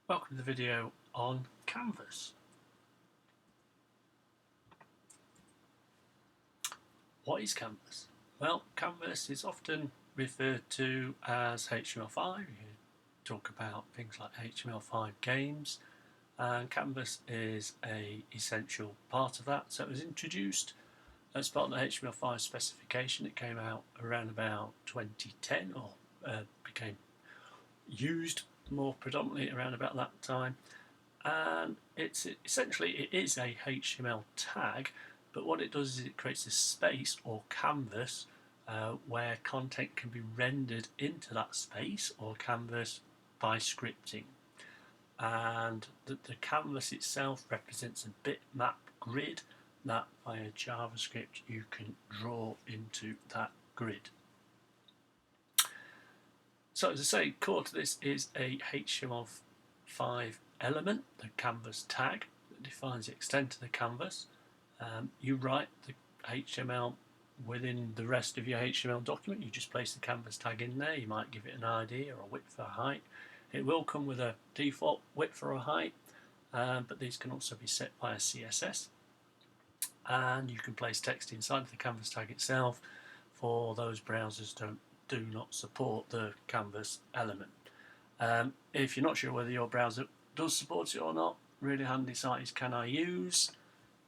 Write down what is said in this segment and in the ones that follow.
Welcome to the video on Canvas. What is Canvas? Well, Canvas is often referred to as HTML5. You talk about things like HTML5 games, and Canvas is an essential part of that. So it was introduced as part of the HTML5 specification. It came out around about 2010, or became used more predominantly around about that time. And it's essentially it is a HTML tag, but what it does is it creates a space or canvas where content can be rendered into that space or canvas by scripting. And the canvas itself represents a bitmap grid that via JavaScript you can draw into that grid. So as I say, core to this is a HTML5 element, the canvas tag, that defines the extent of the canvas. You write the HTML within the rest of your HTML document. You just place the canvas tag in there. You might give it an ID or a width or a height. It will come with a default width or a height, but these can also be set by a CSS. And you can place text inside of the canvas tag itself for those browsers do not support the canvas element. If you're not sure whether your browser does support it or not, really handy site is Can I Use,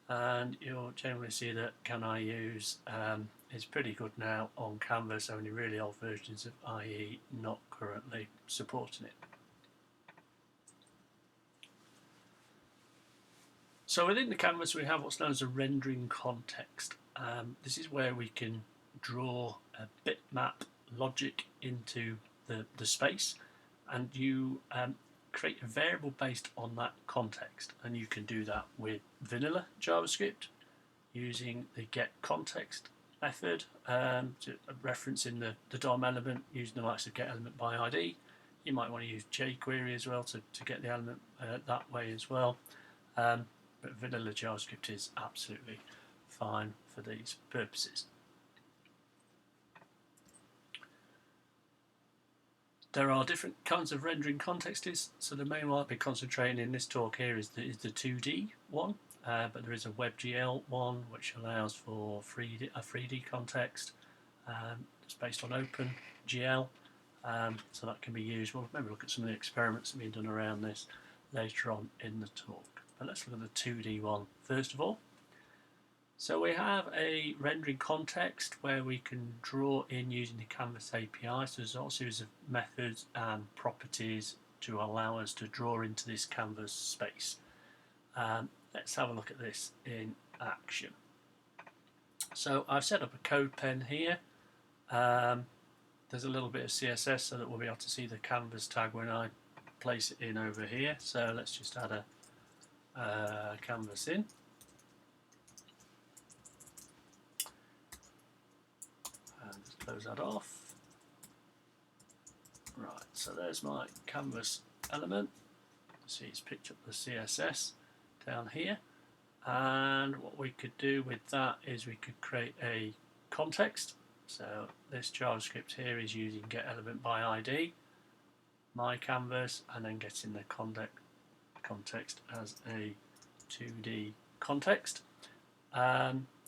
and you'll generally see that Can I Use is pretty good now on Canvas, only really old versions of IE not currently supporting it. So within the canvas we have what's known as a rendering context. This is where we can draw a bitmap logic into the space, and you create a variable based on that context, and you can do that with vanilla JavaScript using the getContext method, referencing the DOM element using the likes of getElementById. You might want to use jQuery as well to get the element that way as well, but vanilla JavaScript is absolutely fine for these purposes. There are different kinds of rendering contexts, so the main one I'll be concentrating in this talk here is the 2D one, but there is a WebGL one which allows for a 3D context. It's based on OpenGL, so that can be used. We'll maybe look at some of the experiments that have been done around this later on in the talk. But let's look at the 2D one first of all. So we have a rendering context where we can draw in using the Canvas API. So there's also a series of methods and properties to allow us to draw into this canvas space. Let's have a look at this in action. So I've set up a code pen here. There's a little bit of CSS so that we'll be able to see the canvas tag when I place it in over here. So let's just add a canvas in. Close that off. Right, so there's my canvas element. See, it's picked up the CSS down here, and what we could do with that is we could create a context. So this JavaScript here is using getElementById, my canvas, and then getting the context as a 2D context.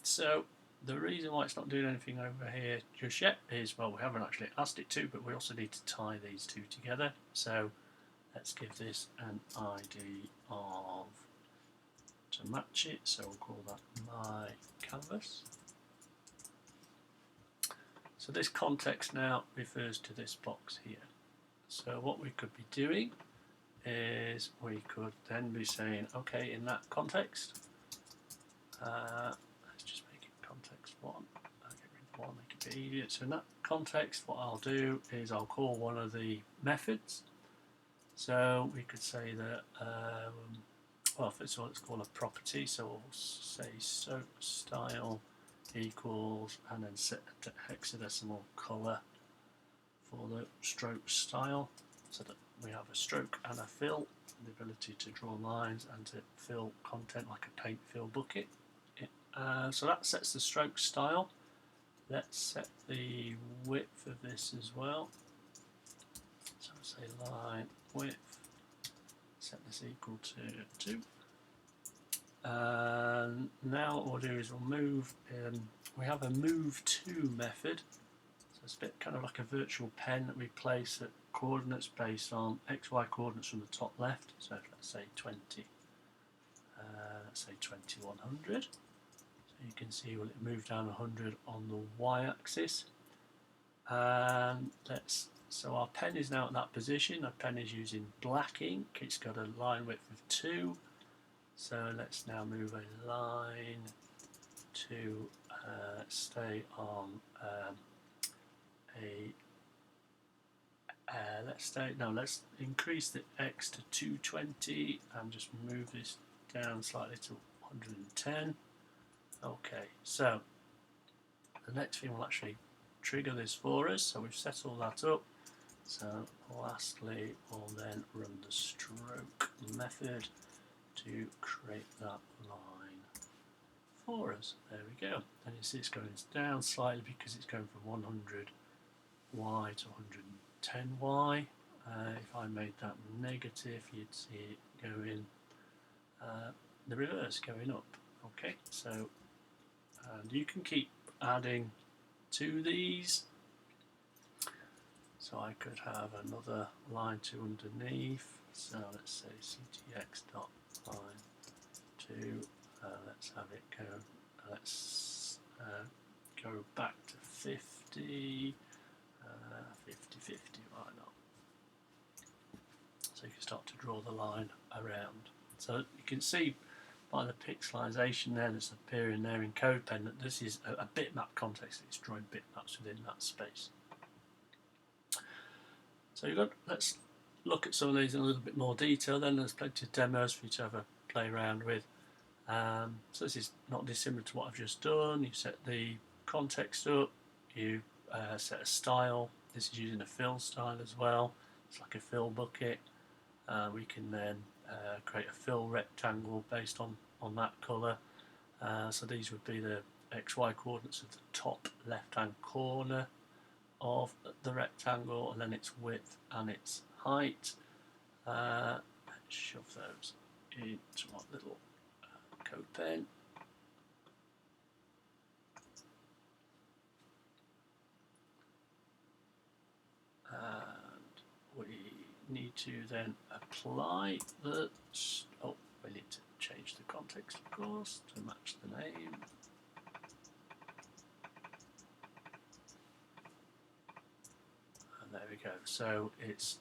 So the reason why it's not doing anything over here just yet is, well, we haven't actually asked it to, but we also need to tie these two together. So let's give this an ID of to match it. So we'll call that my canvas. So this context now refers to this box here. So what we could be doing is we could then be saying, okay, in that context, let's just make it context 1. I'll get rid of 1, make it a bit easier. So in that context, what I'll do is I'll call one of the methods. So we could say that, well, first of all, let's call a property. So we'll say style equals, and then set a hexadecimal color for the stroke style, so that we have a stroke and a fill, the ability to draw lines and to fill content like a paint fill bucket. So that sets the stroke style. Let's set the width of this as well. So say line width set this equal to 2. And now what we'll do is we'll move, we have a move to method. So it's a bit kind of like a virtual pen that we place at coordinates based on XY coordinates from the top left. So let's say 20, let's say 2100. So you can see will it move down 100 on the y-axis. And so our pen is now at that position. Our pen is using black ink. It's got a line width of 2. So let's now move a line to stay on let's increase the X to 220 and just move this down slightly to 110. Okay, so the next thing will actually trigger this for us, so we've set all that up. So lastly we'll then run the stroke method to create that line for us. There we go. And you see it's going down slightly because it's going from 100y to 110y. If I made that negative, you'd see it going the reverse, going up. Okay, so and you can keep adding to these. So I could have another line to underneath. So let's say ctx dot line 2. Let's have it go. Let's go back to 50. 50, why not? So you can start to draw the line around. So you can see by the pixelization there that's appearing there in CodePen that this is a bitmap context. It's drawing bitmaps within that space. So let's look at some of these in a little bit more detail. Then there's plenty of demos for you to have a play around with. So this is not dissimilar to what I've just done. You set the context up, you set a style. This is using a fill style as well. It's like a fill bucket. We can then create a fill rectangle based on that colour. So these would be the XY coordinates of the top left hand corner of the rectangle, and then its width and its height. Let's shove those into our little CodePen. And we need to then apply the, oh, we need to change the context of course to match the name. And there we go. So it's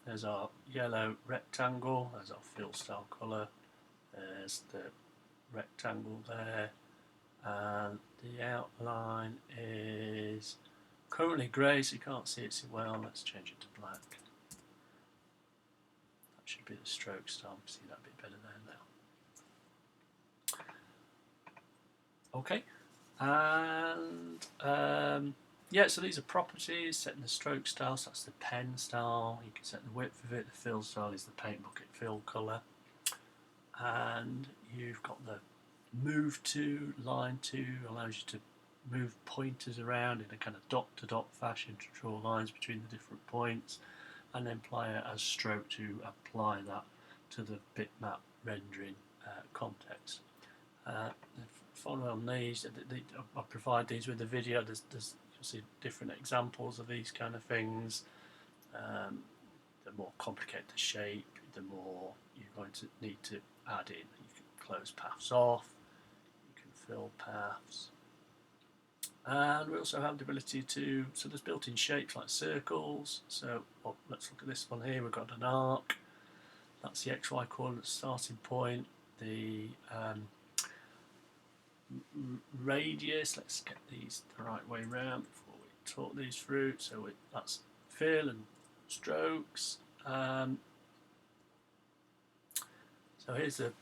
there's our yellow rectangle, there's our fill style colour, there's the rectangle there, and the outline is currently grey, so you can't see it so well. Let's change it to black. That should be the stroke style. See that a bit better there now. Okay, and yeah, so these are properties, setting the stroke style, so that's the pen style. You can set the width of it. The fill style is the paint bucket fill colour. And you've got the move to, line to, allows you to move pointers around in a kind of dot to dot fashion to draw lines between the different points, and then apply it as stroke to apply that to the bitmap rendering context. Follow on these, I provide these with the video. There's you'll see different examples of these kind of things. The more complicated the shape, the more you're going to need to add in. You can close paths off, you can fill paths, and we also have the ability to, so there's built-in shapes like circles. So let's look at this one here. We've got an arc, that's the XY coordinate starting point. The radius, let's get these the right way round before we talk these through. So that's fill and strokes. So here's the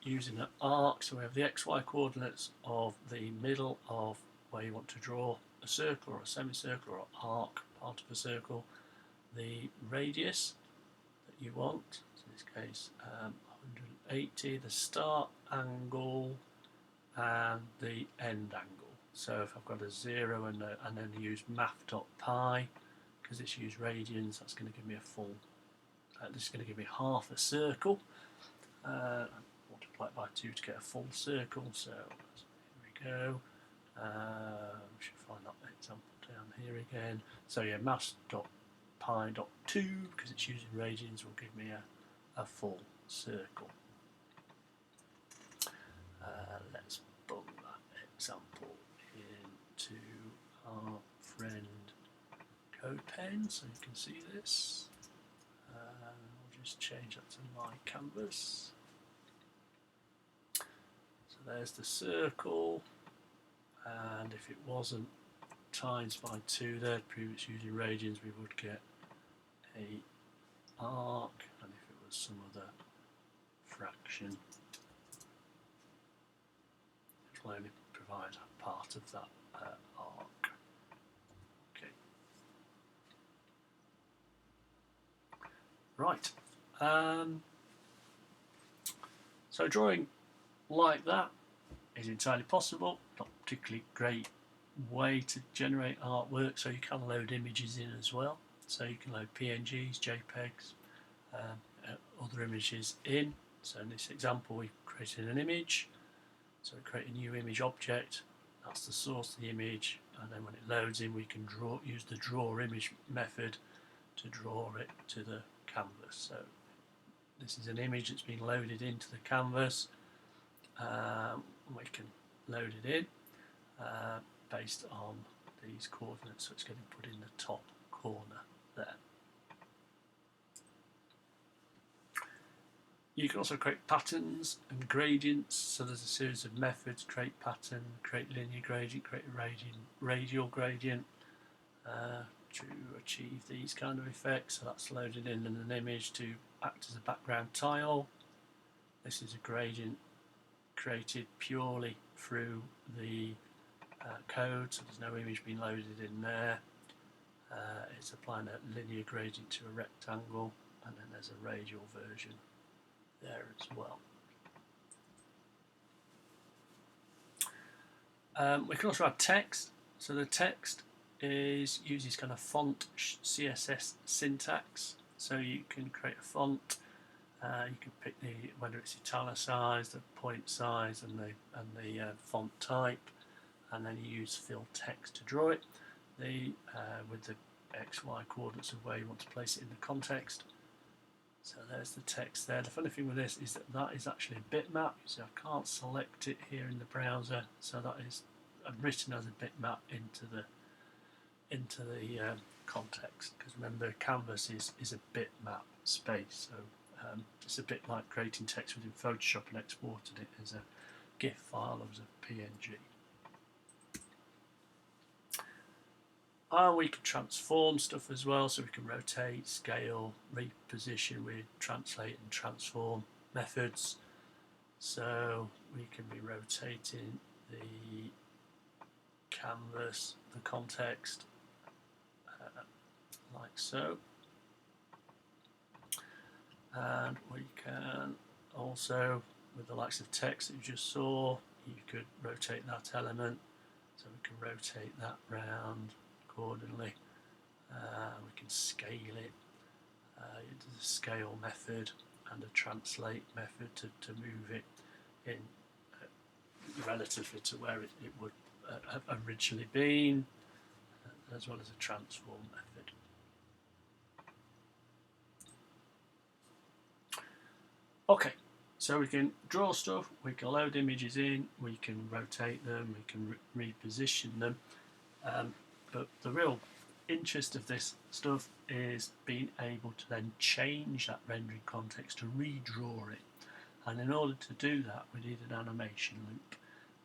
using an arc. So we have the XY coordinates of the middle of where you want to draw a circle or a semicircle or arc, part of a circle. The radius that you want, so in this case 180, the start angle and the end angle. So if I've got a 0 and then use math.pi, because it's used radians, that's going to give me a full This is going to give me half a circle. Multiply it by 2 to get a full circle. So here we go. We should find that example down here again. So yeah, mass.pi.2, because it's using radians, will give me a full circle. Let's bung that example into our friend CodePen so you can see this. I'll just change that to my canvas. So there's the circle, and if it wasn't times by 2 there, prove it's using radians, we would get a arc, and if it was some other fraction, it will only provide a part of that arc. Okay. Right. So drawing like that is entirely possible. Not a particularly great way to generate artwork, so you can load images in as well. So you can load PNGs, JPEGs, other images in. So in this example we created an image, so we create a new image object, that's the source of the image, and then when it loads in we can use the draw image method to draw it to the canvas. So this is an image that's been loaded into the canvas. We can load it in based on these coordinates, so it's getting put in the top corner there. You can also create patterns and gradients, so there's a series of methods: create pattern, create linear gradient, create a radial gradient to achieve these kind of effects. So that's loaded in an image to act as a background tile. This is a gradient created purely through the code, so there's no image being loaded in there. It's applying a linear gradient to a rectangle, and then there's a radial version there as well. We can also add text. So the text uses kind of font CSS syntax. So you can create a font. You can pick whether it's italicized, the point size, and the font type, and then you use fill text to draw it. With the XY coordinates of where you want to place it in the context. So there's the text there. The funny thing with this is that is actually a bitmap. So I can't select it here in the browser. So that is written as a bitmap into the context. Because remember, canvas is a bitmap space. So it's a bit like creating text within Photoshop and exporting it as a GIF file or as a PNG. We can transform stuff as well, so we can rotate, scale, reposition with translate and transform methods. So we can be rotating the canvas, the context, like so. And we can also, with the likes of text that you just saw, you could rotate that element, so we can rotate that round accordingly. We can scale it. There's a scale method and a translate method to move it in relatively to where it would have originally been, as well as a transform method. Okay, so we can draw stuff, we can load images in, we can rotate them, we can reposition them, but the real interest of this stuff is being able to then change that rendering context to redraw it. And in order to do that, we need an animation loop.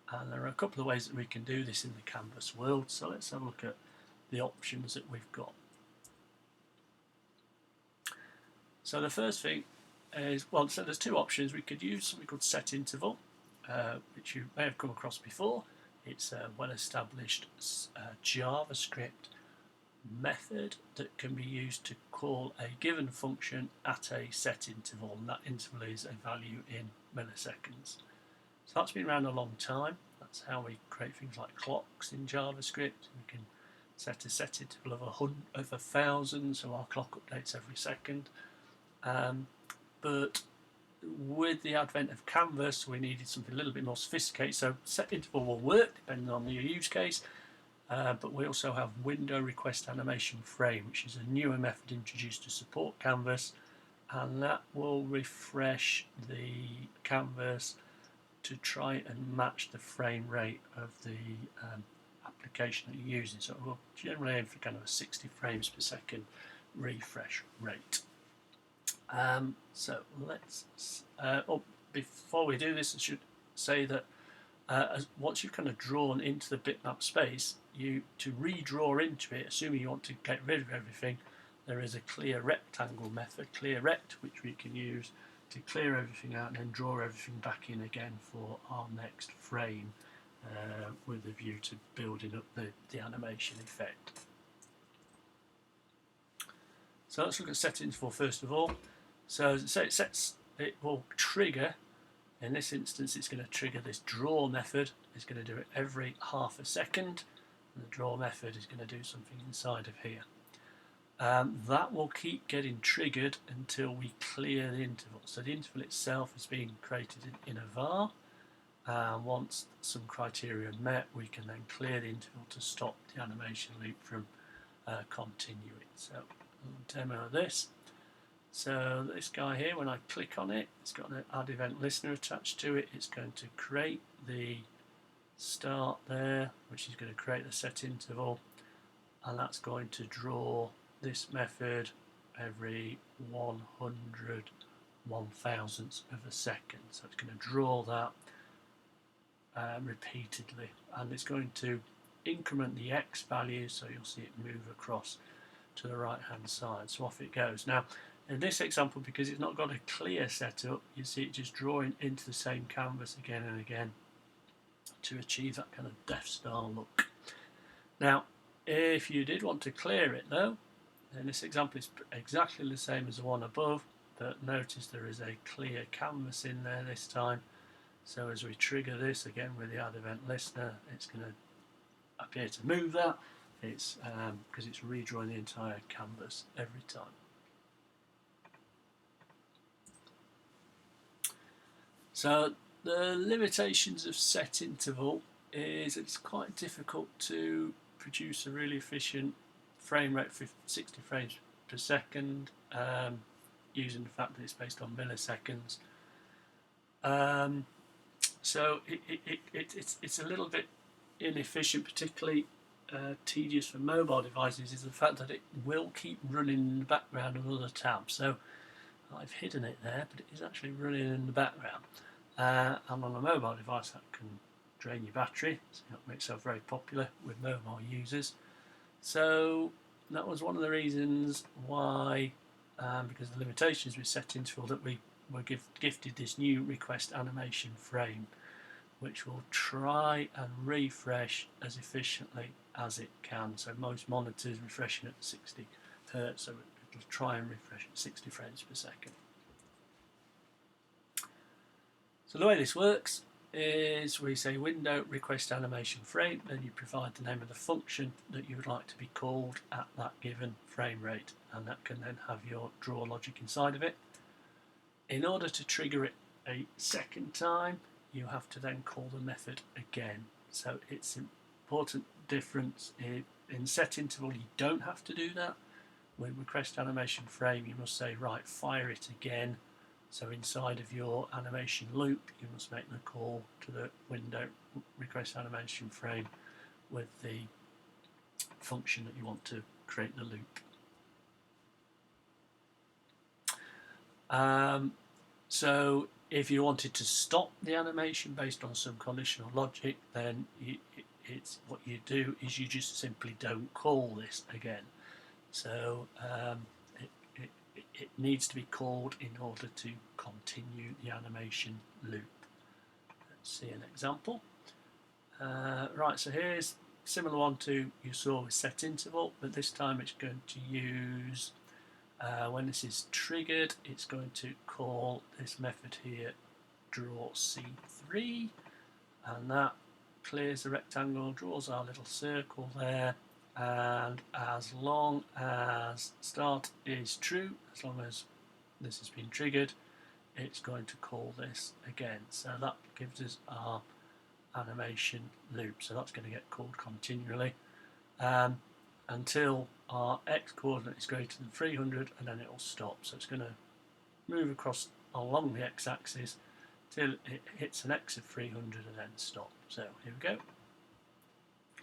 And there are a couple of ways that we can do this in the canvas world. So let's have a look at the options that we've got. So the first thing is, well, so there's two options. We could use something called set interval, which you may have come across before. It's a well-established JavaScript method that can be used to call a given function at a set interval, and that interval is a value in milliseconds. So that's been around a long time. That's how we create things like clocks in JavaScript. We can set a set interval of 1,000, so our clock updates every second. but with the advent of Canvas, we needed something a little bit more sophisticated. So set interval will work depending on your use case, but we also have window request animation frame, which is a newer method introduced to support Canvas, and that will refresh the canvas to try and match the frame rate of the application that you're using. So we'll generally aim for kind of a 60 frames per second refresh rate. So let's, before we do this, I should say that once you've kind of drawn into the bitmap space, to redraw into it, assuming you want to get rid of everything, there is a clear rectangle method, clear rect, which we can use to clear everything out and then draw everything back in again for our next frame, with a view to building up the animation effect. So let's look at settings for first of all. So as I say, it will trigger, in this instance it's going to trigger this draw method. It's going to do it every half a second, and the draw method is going to do something inside of here. That will keep getting triggered until we clear the interval. So the interval itself is being created in a var, and once some criteria are met, we can then clear the interval to stop the animation loop from continuing. So I'll demo this. So this guy here, when I click on it, it's got an add event listener attached to it. It's going to create the start there, which is going to create the set interval, and that's going to draw this method every 1/1,000th of a second. So it's going to draw that repeatedly, and it's going to increment the X value, so you'll see it move across to the right hand side. So off it goes. Now in this example, because it's not got a clear setup, you see it just drawing into the same canvas again and again to achieve that kind of Death Star look. Now if you did want to clear it though, then this example is exactly the same as the one above, but notice there is a clear canvas in there this time. So as we trigger this again with the add event listener, it's going to appear to move that. It's because it's redrawing the entire canvas every time. So the limitations of set interval is it's quite difficult to produce a really efficient frame rate for 60 frames per second, using the fact that it's based on milliseconds. So it's a little bit inefficient, particularly tedious for mobile devices, is the fact that it will keep running in the background of other tabs. So I've hidden it there, but it is actually running in the background. And on a mobile device that can drain your battery, so that makes itself very popular with mobile users. So that was one of the reasons why, because of the limitations with set interval, that we were gifted this new request animation frame, which will try and refresh as efficiently as it can. So most monitors refreshing at 60 Hz, so it'll try and refresh at 60 frames per second. So the way this works is we say window request animation frame, then you provide the name of the function that you would like to be called at that given frame rate, and that can then have your draw logic inside of it. In order to trigger it a second time, you have to then call the method again. So it's an important difference. In set interval you don't have to do that. With request animation frame you must say, right, fire it again. So inside of your animation loop you must make the call to the window request animation frame with the function that you want to create the loop. So if you wanted to stop the animation based on some conditional logic, then it's what you do is you just simply don't call this again. So it needs to be called in order to continue the animation loop. Let's see an example. Right, so here's a similar one to you saw with set interval, but this time it's going to use, when this is triggered, it's going to call this method here, draw C3, and that clears the rectangle, draws our little circle there, and as long as start is true, as long as this has been triggered, it's going to call this again. So that gives us our animation loop. So that's going to get called continually until our x coordinate is greater than 300, and then it will stop. So it's going to move across along the x-axis till it hits an x of 300 and then stop. So here we go.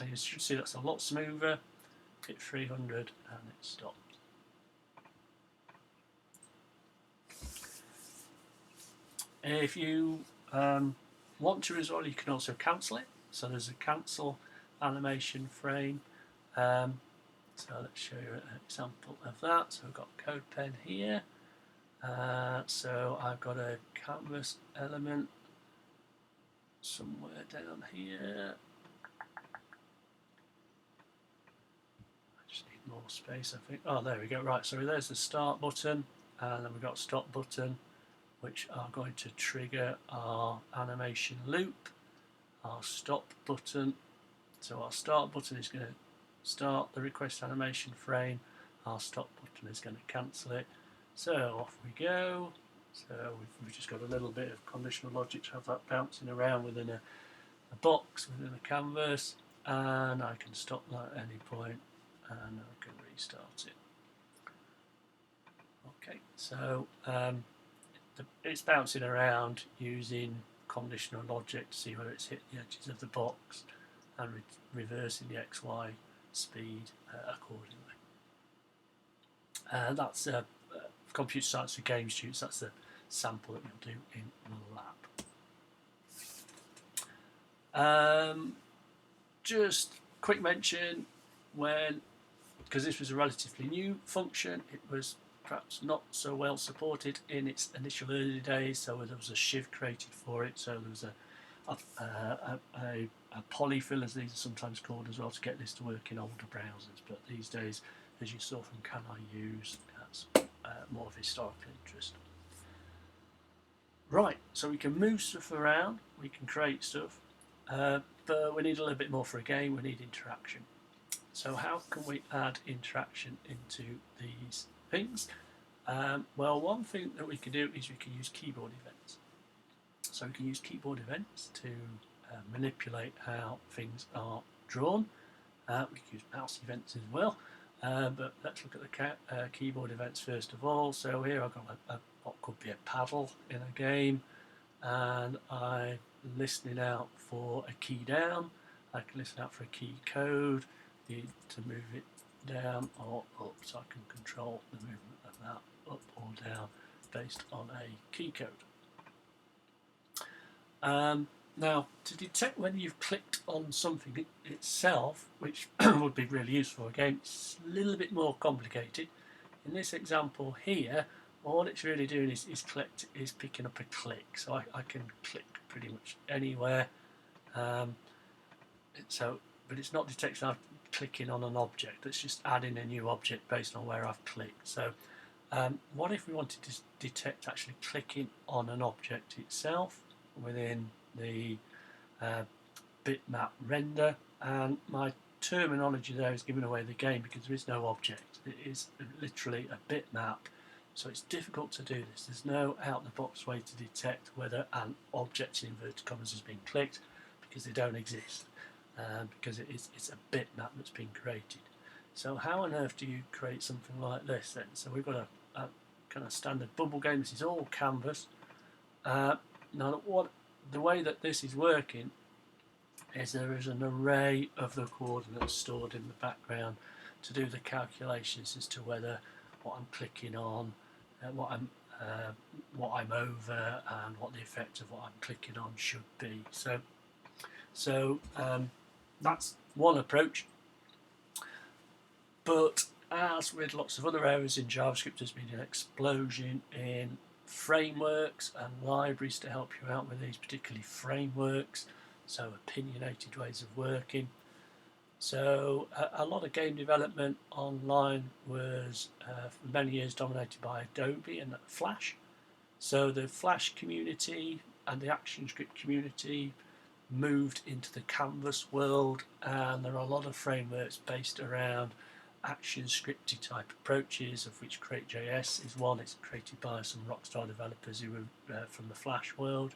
And you should see that's a lot smoother. Hit 300 and it stops. If you want to as well, you can also cancel it. So there's a cancel animation frame. So let's show you an example of that. So I've got CodePen here. So I've got a canvas element somewhere down here. I just need more space, I think. Oh, there we go. Right, so there's the start button, and then we've got stop button, which are going to trigger our animation loop. Our stop button. So our start button is going to start the request animation frame. Our stop button is going to cancel it. So off we go. So we've just got a little bit of conditional logic to have that bouncing around within a box, within a canvas, and I can stop that at any point and I can restart it. Okay, so it's bouncing around using conditional logic to see whether it's hit the edges of the box and reversing the XY speed accordingly. That's computer science for game students. That's the sample that we'll do in the lab. Just quick mention, because this was a relatively new function, it was perhaps not so well supported in its initial early days, so there was a shiv created for it, so there was a polyfill, as these are sometimes called as well, to get this to work in older browsers. But these days, as you saw from Can I Use, that's more of historical interest. Right, so we can move stuff around, we can create stuff, but we need a little bit more for a game. We need interaction. So how can we add interaction into these things? Well, one thing that we can do is we can use keyboard events. So we can use keyboard events to manipulate how things are drawn. We can use mouse events as well, but let's look at the keyboard events first of all. So here I've got what could be a paddle in a game, and I'm listening out for a key down. I can listen out for a key code to move it down or up, so I can control the movement of that up or down based on a key code. Now, to detect when you've clicked on something itself, which would be really useful again, it's a little bit more complicated. In this example here, all it's really doing is picking up a click, so I can click pretty much anywhere. But it's not detecting I'm clicking on an object, it's just adding a new object based on where I've clicked. So what if we wanted to detect actually clicking on an object itself within the bitmap render? And my terminology there is giving away the game because there is no object. It is literally a bitmap, so it's difficult to do this. There's no out-the-box way to detect whether an object in inverted commas has been clicked, because they don't exist, because it's a bitmap that's been created. So how on earth do you create something like this then? So we've got a kind of standard bubble game. This is all canvas. Now the way that this is working is there is an array of the coordinates stored in the background to do the calculations as to whether what I'm clicking on, what I'm over, and what the effect of what I'm clicking on should be. So that's one approach. But as with lots of other areas in JavaScript, there's been an explosion in frameworks and libraries to help you out with these, particularly frameworks, so opinionated ways of working. So a lot of game development online was for many years dominated by Adobe and Flash. So the Flash community and the ActionScript community moved into the Canvas world, and there are a lot of frameworks based around action scripty type approaches, of which Crate.js is one. It's created by some rockstar developers who were from the Flash world.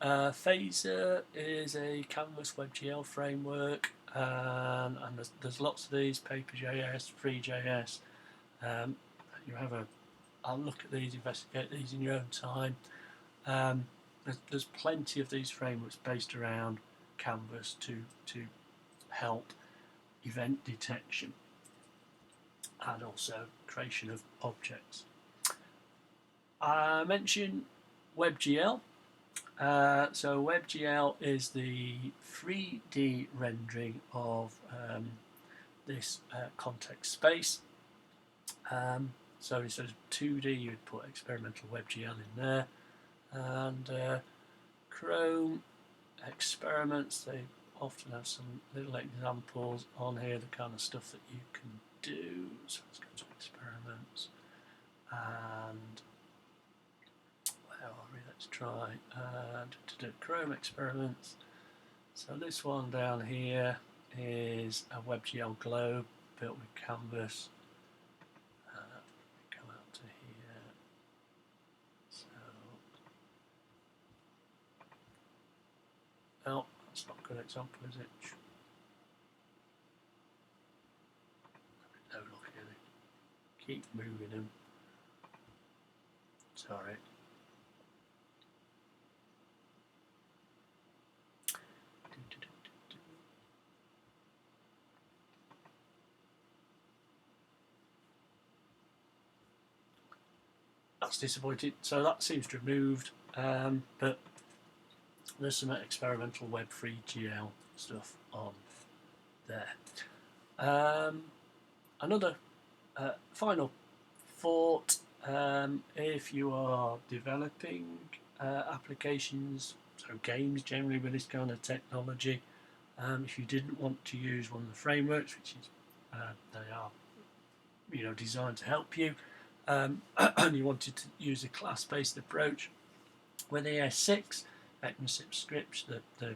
Phaser is a Canvas WebGL framework, and there's lots of these. Paper.js, Free.js. You have I'll look at these, investigate these in your own time. There's plenty of these frameworks based around Canvas to help event detection and also creation of objects. I mentioned WebGL. So WebGL is the 3D rendering of this context space. So instead of 2D, you'd put experimental WebGL in there. And Chrome experiments, they often have some little examples on here, the kind of stuff that you can do. So let's go to experiments, and where are we? Let's try to do Chrome experiments. So this one down here is a WebGL globe built with Canvas. Come out to here. So, well, that's not a good example, is it? No, look at it. Keep moving them. Sorry. That's disappointing. So that seems to have moved, but there's some experimental Web3GL stuff on there. Another final thought, if you are developing applications, so games generally with this kind of technology, if you didn't want to use one of the frameworks, which is they are designed to help you, and you wanted to use a class-based approach with ES6, ECMAScript scripts, the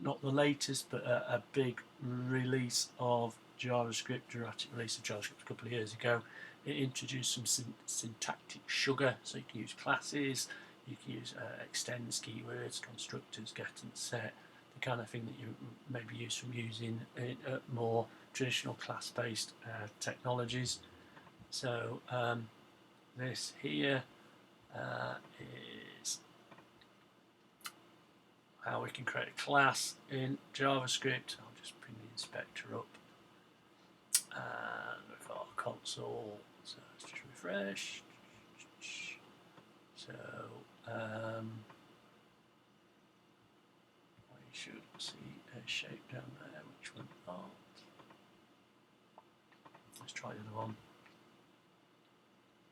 not the latest, but a big release of JavaScript, erratic release of JavaScript a couple of years ago. It introduced some syntactic sugar, so you can use classes, you can use extends, keywords, constructors, get and set, the kind of thing that you may be used from using more traditional class-based technologies. So this here is how we can create a class in JavaScript. I'll just bring the inspector up, and we've got our console. So let's just refresh. So we should see a shape down there, which we're not. Let's try the other one.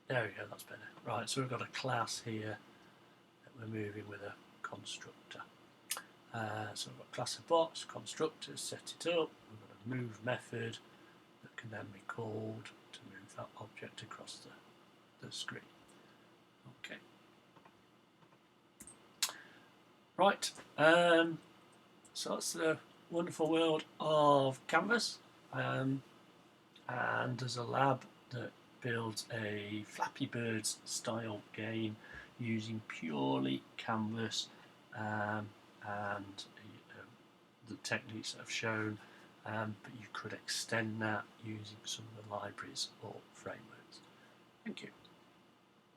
There we go, that's better. Right, so we've got a class here that we're moving with a constructor. So we've got class of box, constructor, set it up. We've got a move method that can then be called to move that object across the screen. Okay. Right, so that's the wonderful world of Canvas. And there's a lab that builds a Flappy Birds style game using purely Canvas and the techniques that I've shown, but you could extend that using some of the libraries or frameworks. Thank you.